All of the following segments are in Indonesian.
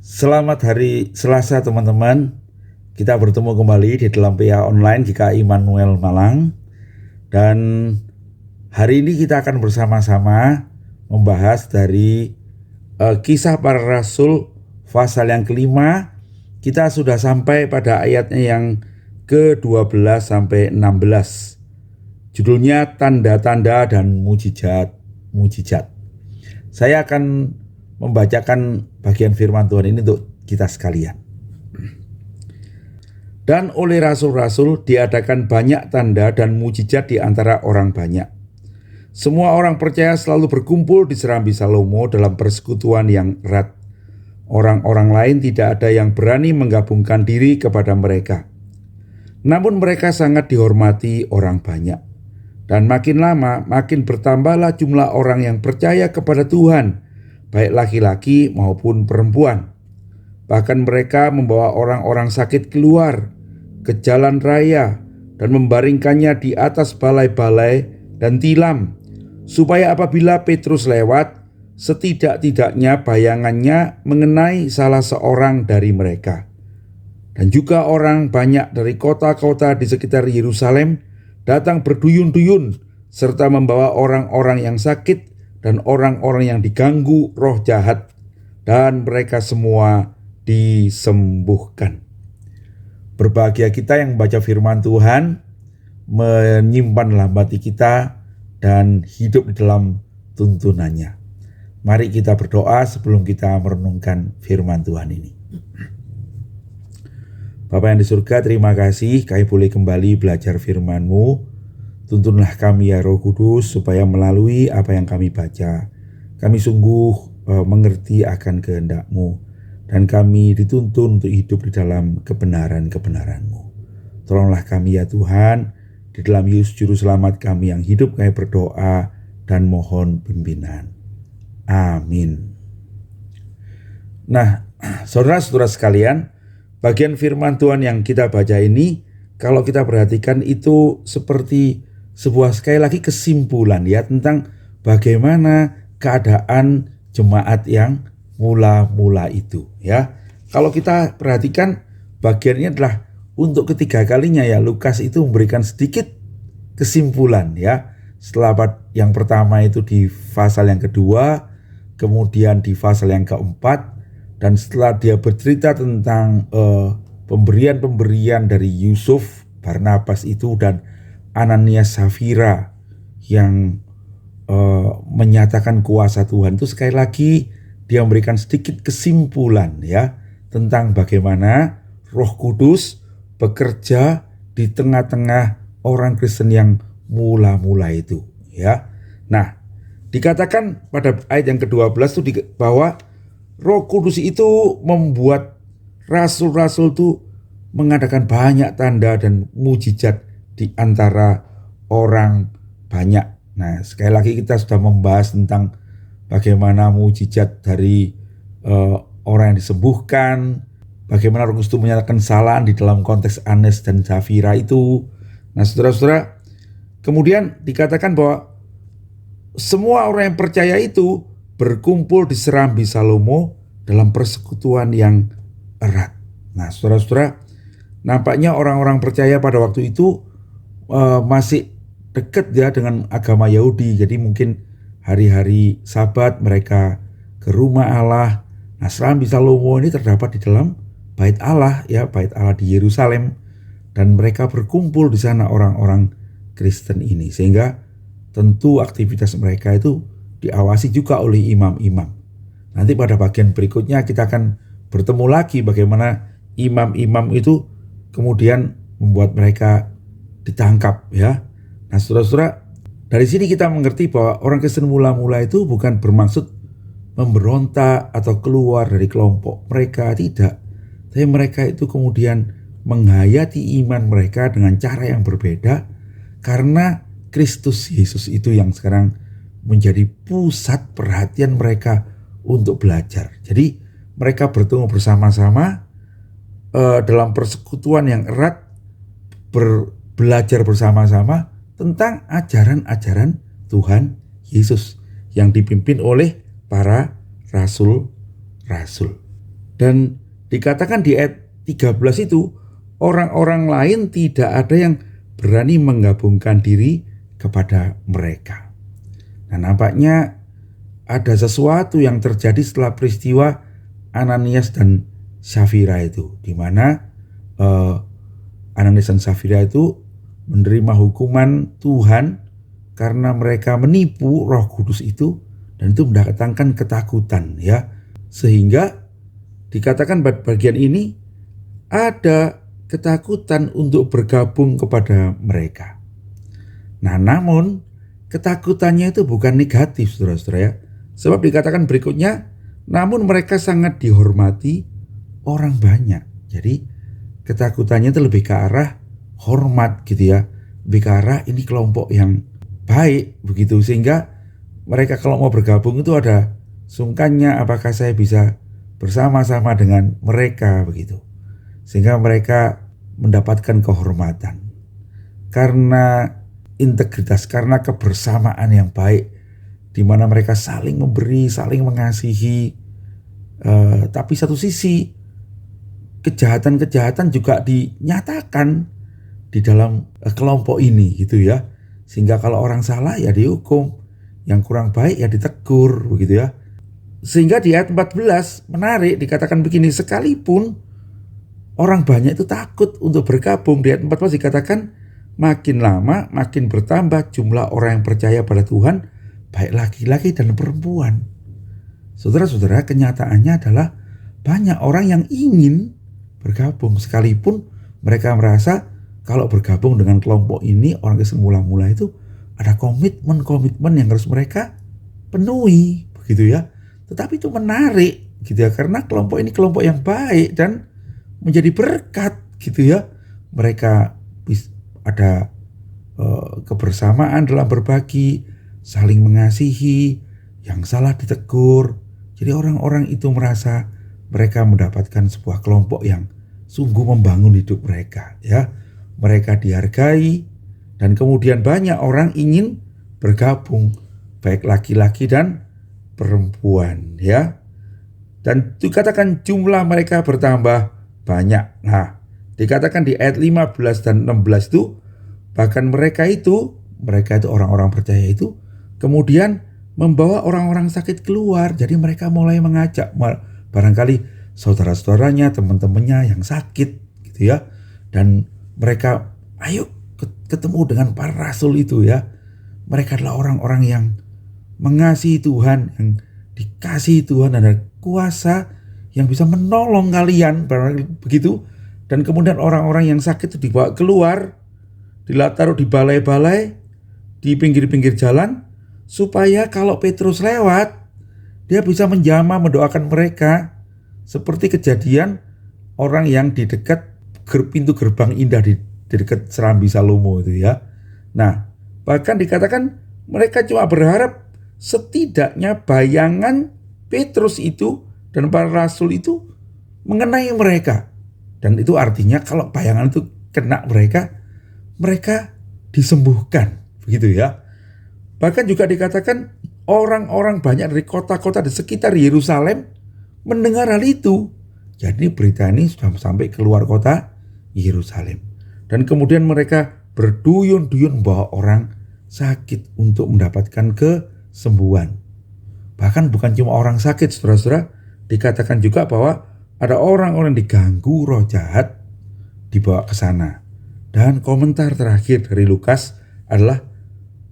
Selamat hari Selasa teman-teman. Kita bertemu kembali di dalam PA Online GKI Immanuel Malang. Dan hari ini kita akan bersama-sama membahas dari Kisah Para Rasul pasal yang kelima. Kita sudah sampai pada ayatnya yang ke-12 sampai 16. Judulnya Tanda-tanda dan Mujizat. Saya akan membacakan bagian firman Tuhan ini untuk kita sekalian. Dan oleh rasul-rasul diadakan banyak tanda dan mujizat di antara orang banyak. Semua orang percaya selalu berkumpul di serambi Salomo dalam persekutuan yang erat. Orang-orang lain tidak ada yang berani menggabungkan diri kepada mereka. Namun mereka sangat dihormati orang banyak. Dan makin lama makin bertambahlah jumlah orang yang percaya kepada Tuhan, baik laki-laki maupun perempuan. Bahkan mereka membawa orang-orang sakit keluar ke jalan raya dan membaringkannya di atas balai-balai dan tilam, supaya apabila Petrus lewat, setidak-tidaknya bayangannya mengenai salah seorang dari mereka. Dan juga orang banyak dari kota-kota di sekitar Yerusalem datang berduyun-duyun serta membawa orang-orang yang sakit dan orang-orang yang diganggu roh jahat, dan mereka semua disembuhkan. Berbahagia kita yang membaca firman Tuhan, menyimpan dalam hati kita, dan hidup di dalam tuntunannya. Mari kita berdoa sebelum kita merenungkan firman Tuhan ini. Bapa yang di surga, terima kasih kami boleh kembali belajar firman-Mu. Tuntunlah kami ya Roh Kudus, supaya melalui apa yang kami baca, kami sungguh mengerti akan kehendak-Mu, dan kami dituntun untuk hidup di dalam kebenaran-kebenaran-Mu. Tolonglah kami ya Tuhan, di dalam Yesus Juru Selamat kami yang hidup, kami berdoa dan mohon pimpinan. Amin. Nah, saudara-saudara sekalian, bagian firman Tuhan yang kita baca ini, kalau kita perhatikan itu seperti sebuah sekali lagi kesimpulan ya tentang bagaimana keadaan jemaat yang mula-mula itu ya. Kalau kita perhatikan bagiannya adalah untuk ketiga kalinya ya Lukas itu memberikan sedikit kesimpulan ya. Setelah yang pertama itu di pasal yang kedua, kemudian di pasal yang keempat, dan setelah dia bercerita tentang pemberian-pemberian dari Yusuf, Barnabas itu, dan Ananias Safira yang menyatakan kuasa Tuhan, itu sekali lagi dia memberikan sedikit kesimpulan ya tentang bagaimana Roh Kudus bekerja di tengah-tengah orang Kristen yang mula-mula itu ya. Nah, dikatakan pada ayat yang ke-12 itu bahwa Roh Kudus itu membuat rasul-rasul itu mengadakan banyak tanda dan mujizat di antara orang banyak. Nah, sekali lagi kita sudah membahas tentang bagaimana mujizat dari orang yang disembuhkan, bagaimana Roh Kudus itu menyatakan kesalahan di dalam konteks Anes dan Safira itu. Nah, saudara-saudara, kemudian dikatakan bahwa semua orang yang percaya itu berkumpul di serambi Salomo dalam persekutuan yang erat. Nah, saudara-saudara, nampaknya orang-orang percaya pada waktu itu masih dekat ya dengan agama Yahudi. Jadi mungkin hari-hari Sabat mereka ke rumah Allah. Nah, serambi Salomo ini terdapat di dalam bait Allah ya, bait Allah di Yerusalem, dan mereka berkumpul di sana orang-orang Kristen ini, sehingga tentu aktivitas mereka itu diawasi juga oleh imam-imam. Nanti pada bagian berikutnya kita akan bertemu lagi bagaimana imam-imam itu kemudian membuat mereka ditangkap ya. Nah, saudara-saudara, dari sini kita mengerti bahwa orang Kristen mula-mula itu bukan bermaksud memberontak atau keluar dari kelompok mereka, tidak. Tapi mereka itu kemudian menghayati iman mereka dengan cara yang berbeda, karena Kristus Yesus itu yang sekarang menjadi pusat perhatian mereka untuk belajar. Jadi mereka bertemu bersama-sama dalam persekutuan yang erat, belajar bersama-sama tentang ajaran-ajaran Tuhan Yesus yang dipimpin oleh para rasul-rasul. Dan dikatakan di ayat 13 itu, orang-orang lain tidak ada yang berani menggabungkan diri kepada mereka. Nah, nampaknya ada sesuatu yang terjadi setelah peristiwa Ananias dan Safira itu, di mana Ananias dan Safira itu menerima hukuman Tuhan karena mereka menipu Roh Kudus itu, dan itu mendatangkan ketakutan, ya. Sehingga dikatakan bagian ini ada ketakutan untuk bergabung kepada mereka. Nah, namun ketakutannya itu bukan negatif, saudara-saudara, ya. Sebab dikatakan berikutnya, namun mereka sangat dihormati orang banyak. Jadi ketakutannya itu lebih ke arah hormat gitu ya, lebih ke arah ini kelompok yang baik begitu, sehingga mereka kalau mau bergabung itu ada sungkannya, apakah saya bisa bersama-sama dengan mereka begitu, sehingga mereka mendapatkan kehormatan karena integritas, karena kebersamaan yang baik, di mana mereka saling memberi, saling mengasihi. Tapi satu sisi kejahatan-kejahatan juga dinyatakan di dalam kelompok ini gitu ya, sehingga kalau orang salah ya dihukum, yang kurang baik ya ditegur begitu ya. Sehingga di ayat 14 menarik, dikatakan begini, sekalipun orang banyak itu takut untuk bergabung. Di ayat 14 dikatakan makin lama makin bertambah jumlah orang yang percaya pada Tuhan, baik laki-laki dan perempuan. Saudara-saudara, kenyataannya adalah banyak orang yang ingin bergabung, sekalipun mereka merasa kalau bergabung dengan kelompok ini, orang semula-mula itu ada komitmen yang harus mereka penuhi begitu ya. Tetapi itu menarik gitu ya, karena kelompok ini kelompok yang baik dan menjadi berkat gitu ya. Mereka ada kebersamaan dalam berbagi, saling mengasihi, yang salah ditegur. Jadi orang-orang itu merasa mereka mendapatkan sebuah kelompok yang sungguh membangun hidup mereka ya. Mereka dihargai, dan kemudian banyak orang ingin bergabung, baik laki-laki dan perempuan ya. Dan dikatakan jumlah mereka bertambah banyak. Nah, dikatakan di ayat 15 dan 16 itu, bahkan mereka itu orang-orang percaya itu kemudian membawa orang-orang sakit keluar. Jadi mereka mulai mengajak barangkali saudara-saudaranya, teman-temannya yang sakit gitu ya. Dan mereka ayo ketemu dengan para rasul itu ya. Mereka adalah orang-orang yang mengasihi Tuhan, yang dikasihi Tuhan, dan ada kuasa yang bisa menolong kalian begitu. Dan kemudian orang-orang yang sakit itu dibawa keluar, ditaruh di balai-balai, di pinggir-pinggir jalan, supaya kalau Petrus lewat, dia bisa menjamah mendoakan mereka, seperti kejadian orang yang di dekat pintu gerbang indah di dekat Serambi Salomo itu ya. Nah, bahkan dikatakan mereka cuma berharap setidaknya bayangan Petrus itu dan para rasul itu mengenai mereka. Dan itu artinya kalau bayangan itu kena mereka, mereka disembuhkan begitu ya. Bahkan juga dikatakan orang-orang banyak dari kota-kota di sekitar Yerusalem mendengar hal itu. Jadi berita ini sudah sampai keluar kota Yerusalem. Dan kemudian mereka berduyun-duyun membawa orang sakit untuk mendapatkan kesembuhan. Bahkan bukan cuma orang sakit, saudara-saudara, dikatakan juga bahwa ada orang-orang diganggu roh jahat dibawa ke sana. Dan komentar terakhir dari Lukas adalah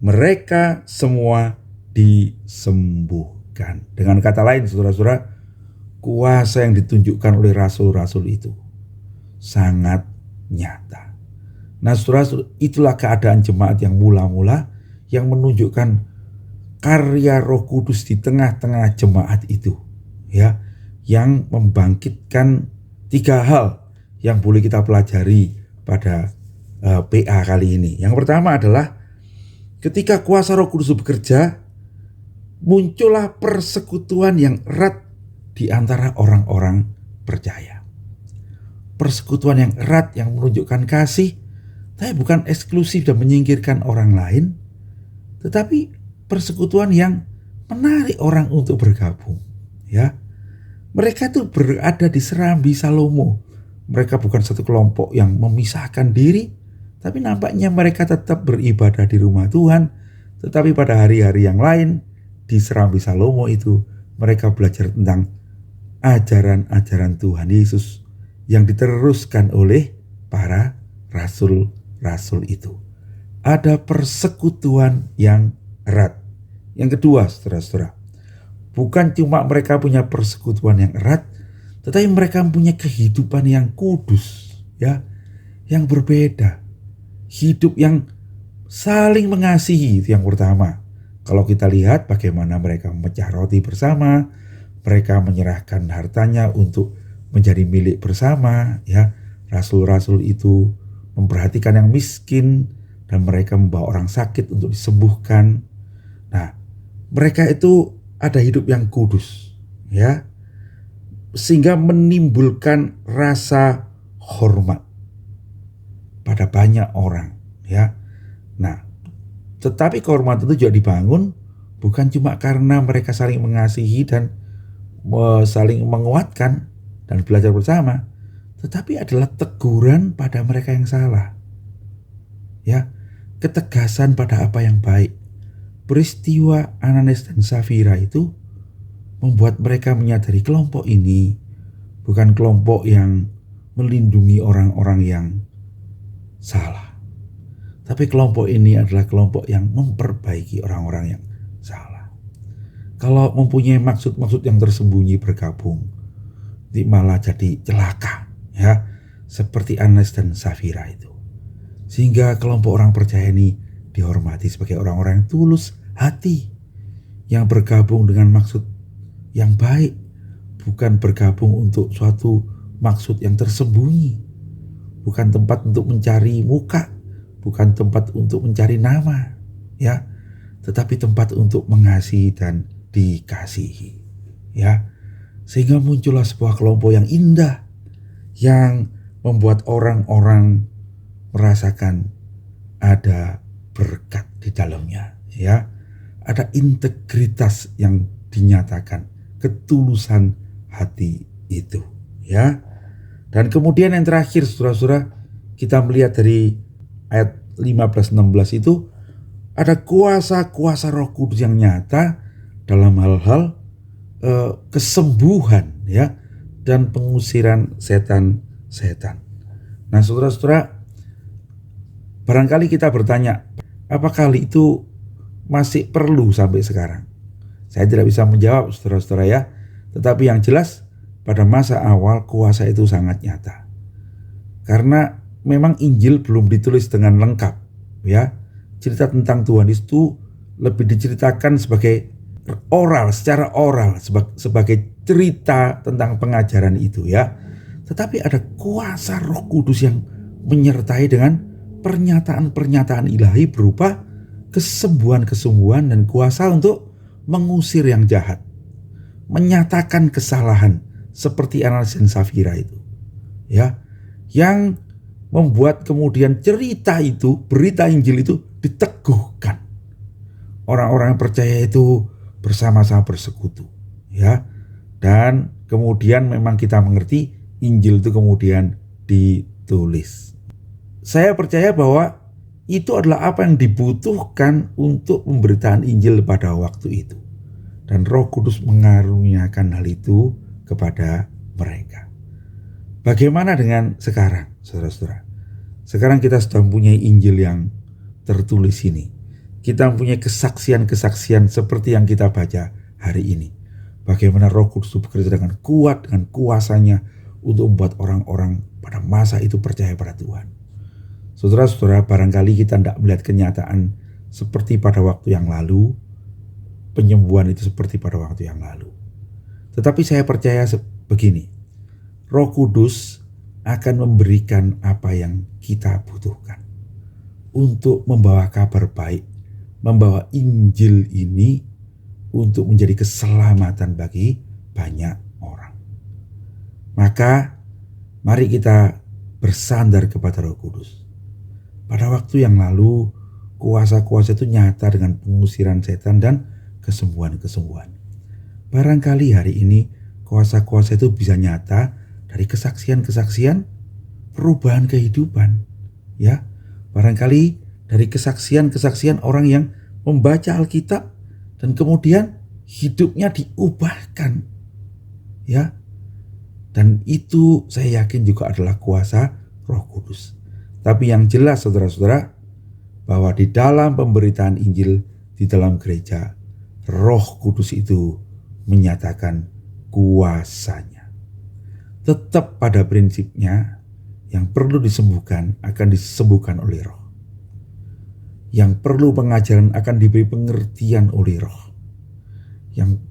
mereka semua disembuhkan. Dengan kata lain, saudara-saudara, kuasa yang ditunjukkan oleh rasul-rasul itu sangat nyata. Nah, saudara, itulah keadaan jemaat yang mula-mula yang menunjukkan karya Roh Kudus di tengah-tengah jemaat itu ya, yang membangkitkan 3 hal yang boleh kita pelajari pada PA kali ini. Yang pertama adalah ketika kuasa Roh Kudus bekerja, muncullah persekutuan yang erat di antara orang-orang percaya. Persekutuan yang erat yang menunjukkan kasih, tapi bukan eksklusif dan menyingkirkan orang lain, tetapi persekutuan yang menarik orang untuk bergabung ya. Mereka itu berada di serambi Salomo. Mereka bukan satu kelompok yang memisahkan diri, tapi nampaknya mereka tetap beribadah di rumah Tuhan. Tetapi pada hari-hari yang lain, di serambi Salomo itu, mereka belajar tentang ajaran-ajaran Tuhan Yesus yang diteruskan oleh para rasul-rasul itu. Ada persekutuan yang erat. Yang kedua, saudara-saudara, bukan cuma mereka punya persekutuan yang erat, tetapi mereka punya kehidupan yang kudus, ya, yang berbeda. Hidup yang saling mengasihi, itu yang pertama. Kalau kita lihat bagaimana mereka memecah roti bersama, mereka menyerahkan hartanya untuk menjadi milik bersama, ya. Rasul-rasul itu memperhatikan yang miskin dan mereka membawa orang sakit untuk disembuhkan. Nah, mereka itu ada hidup yang kudus, ya, sehingga menimbulkan rasa hormat pada banyak orang, ya. Nah, tetapi kehormatan itu juga dibangun bukan cuma karena mereka saling mengasihi dan saling menguatkan dan belajar bersama, tetapi adalah teguran pada mereka yang salah, ya, ketegasan pada apa yang baik. Peristiwa Ananias dan Safira itu membuat mereka menyadari kelompok ini bukan kelompok yang melindungi orang-orang yang salah, tapi kelompok ini adalah kelompok yang memperbaiki orang-orang yang salah. Kalau mempunyai maksud-maksud yang tersembunyi bergabung, malah jadi celaka, ya, seperti Ananias dan Safira itu. Sehingga kelompok orang percaya ini dihormati sebagai orang-orang yang tulus hati, yang bergabung dengan maksud yang baik, bukan bergabung untuk suatu maksud yang tersembunyi, bukan tempat untuk mencari muka, bukan tempat untuk mencari nama, ya, tetapi tempat untuk mengasihi dan dikasihi, ya. Sehingga muncullah sebuah kelompok yang indah, yang membuat orang-orang merasakan ada berkat di dalamnya, ya. Ada integritas yang dinyatakan, ketulusan hati itu, ya. Dan kemudian yang terakhir, saudara-saudara, kita melihat dari ayat 15-16 itu ada kuasa-kuasa Roh Kudus yang nyata dalam hal-hal kesembuhan, ya, dan pengusiran setan-setan. Nah, saudara-saudara, barangkali kita bertanya, apakah hal itu masih perlu sampai sekarang? Saya tidak bisa menjawab, saudara-saudara, ya. Tetapi yang jelas pada masa awal kuasa itu sangat nyata. Karena memang Injil belum ditulis dengan lengkap, ya. Cerita tentang Tuhan itu lebih diceritakan sebagai oral, secara oral, sebagai cerita tentang pengajaran itu, ya. Tetapi ada kuasa Roh Kudus yang menyertai dengan pernyataan-pernyataan ilahi berupa kesembuhan-kesembuhan dan kuasa untuk mengusir yang jahat, menyatakan kesalahan seperti Ananias dan Safira itu, ya, yang membuat kemudian cerita itu, berita Injil itu diteguhkan. Orang-orang yang percaya itu bersama-sama bersekutu, ya. Dan kemudian memang kita mengerti Injil itu kemudian ditulis. Saya percaya bahwa itu adalah apa yang dibutuhkan untuk pemberitaan Injil pada waktu itu. Dan Roh Kudus mengaruniakan hal itu kepada mereka. Bagaimana dengan sekarang, saudara-saudara? Sekarang kita sudah mempunyai Injil yang tertulis ini. Kita mempunyai kesaksian-kesaksian seperti yang kita baca hari ini. Bagaimana Roh Kudus bekerja dengan kuat, dengan kuasanya untuk membuat orang-orang pada masa itu percaya pada Tuhan. Saudara-saudara, barangkali kita tidak melihat kenyataan seperti pada waktu yang lalu, penyembuhan itu seperti pada waktu yang lalu. Tetapi saya percaya begini, Roh Kudus akan memberikan apa yang kita butuhkan untuk membawa kabar baik, membawa Injil ini untuk menjadi keselamatan bagi banyak orang. Maka mari kita bersandar kepada Roh Kudus. Pada waktu yang lalu, kuasa-kuasa itu nyata dengan pengusiran setan dan kesembuhan-kesembuhan. Barangkali hari ini kuasa-kuasa itu bisa nyata dari kesaksian-kesaksian perubahan kehidupan. Ya, barangkali dari kesaksian-kesaksian orang yang membaca Alkitab dan kemudian hidupnya diubahkan. Ya. Dan itu saya yakin juga adalah kuasa Roh Kudus. Tapi yang jelas saudara-saudara, bahwa di dalam pemberitaan Injil di dalam gereja, Roh Kudus itu menyatakan kuasanya. Tetap pada prinsipnya, yang perlu disembuhkan akan disembuhkan oleh Roh. Yang perlu pengajaran akan diberi pengertian oleh Roh. Yang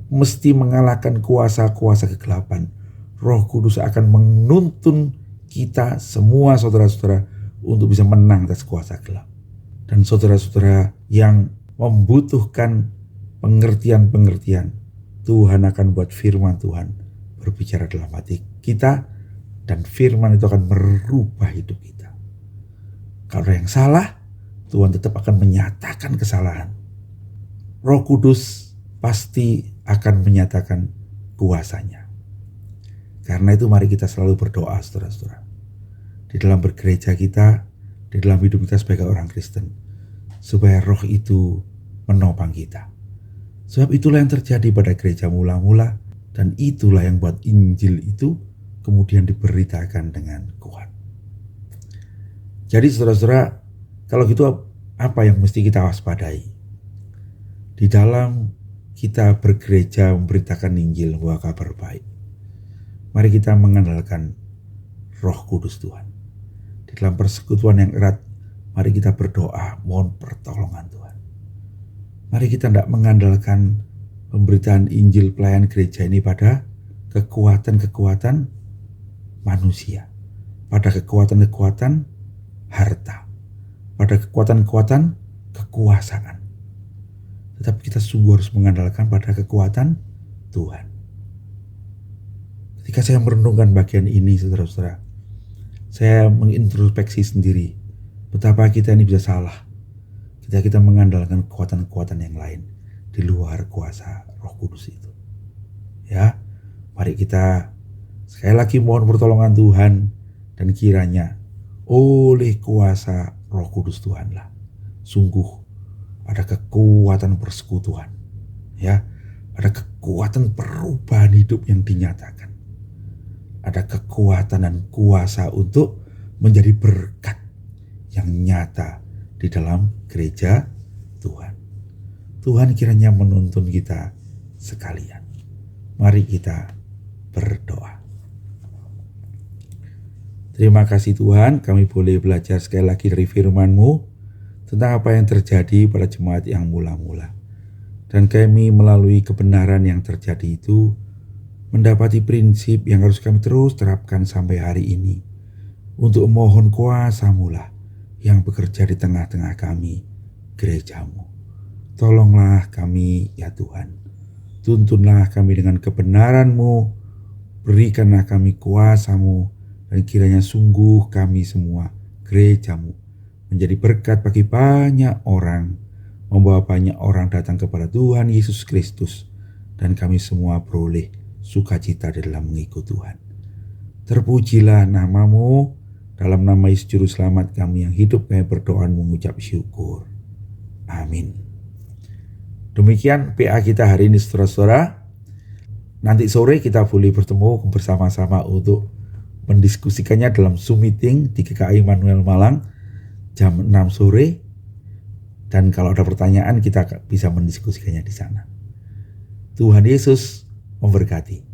mesti mengalahkan kuasa-kuasa kegelapan, Roh Kudus akan menuntun kita semua saudara-saudara untuk bisa menang atas kuasa gelap. Dan saudara-saudara yang membutuhkan pengertian-pengertian, Tuhan akan buat firman Tuhan berbicara dalam hati kita, dan firman itu akan merubah hidup kita. Kalau ada yang salah, Tuhan tetap akan menyatakan kesalahan. Roh Kudus pasti akan menyatakan kuasanya. Karena itu mari kita selalu berdoa saudara-saudara. Di dalam bergereja kita, di dalam hidup kita sebagai orang Kristen, supaya Roh itu menopang kita. Sebab itulah yang terjadi pada gereja mula-mula, dan itulah yang buat Injil itu kemudian diberitakan dengan kuat. Jadi saudara-saudara, kalau gitu apa yang mesti kita waspadai? Di dalam kita bergereja memberitakan Injil, membawa kabar baik, mari kita mengandalkan Roh Kudus Tuhan. Di dalam persekutuan yang erat, mari kita berdoa, mohon pertolongan Tuhan. Mari kita tidak mengandalkan pemberitaan Injil pelayan gereja ini pada kekuatan-kekuatan manusia, pada kekuatan-kekuatan harta, pada kekuatan-kekuatan kekuasaan. Tetapi kita sungguh harus mengandalkan pada kekuatan Tuhan. Ketika saya merenungkan bagian ini saudara-saudara, saya mengintrospeksi sendiri betapa kita ini bisa salah ketika kita mengandalkan kekuatan-kekuatan yang lain di luar kuasa Roh Kudus itu. Ya, mari kita sekali lagi mohon pertolongan Tuhan, dan kiranya oleh kuasa Roh Kudus Tuhanlah sungguh ada kekuatan persekutuan, ya, ada kekuatan perubahan hidup yang dinyatakan, ada kekuatan dan kuasa untuk menjadi berkat yang nyata di dalam gereja Tuhan. Tuhan kiranya menuntun kita sekalian. Mari kita berdoa. Terima kasih Tuhan, kami boleh belajar sekali lagi dari firman-Mu tentang apa yang terjadi pada jemaat yang mula-mula. Dan kami melalui kebenaran yang terjadi itu mendapati prinsip yang harus kami terus terapkan sampai hari ini, untuk mohon kuasa-Mu lah yang bekerja di tengah-tengah kami, gereja-Mu. Tolonglah kami ya Tuhan, tuntunlah kami dengan kebenaran-Mu, berikanlah kami kuasa-Mu, dan kiranya sungguh kami semua, gereja-Mu, menjadi berkat bagi banyak orang, membawa banyak orang datang kepada Tuhan Yesus Kristus, dan kami semua beroleh sukacita di dalam mengikut Tuhan. Terpujilah nama-Mu, dalam nama Yesus Juru Selamat kami yang hidup, kami berdoa mengucap syukur. Amin. Demikian PA kita hari ini saudara-saudara. Nanti sore kita boleh bertemu bersama-sama untuk mendiskusikannya dalam Zoom meeting di GKI Immanuel Malang jam 6 sore. Dan kalau ada pertanyaan kita bisa mendiskusikannya di sana. Tuhan Yesus memberkati.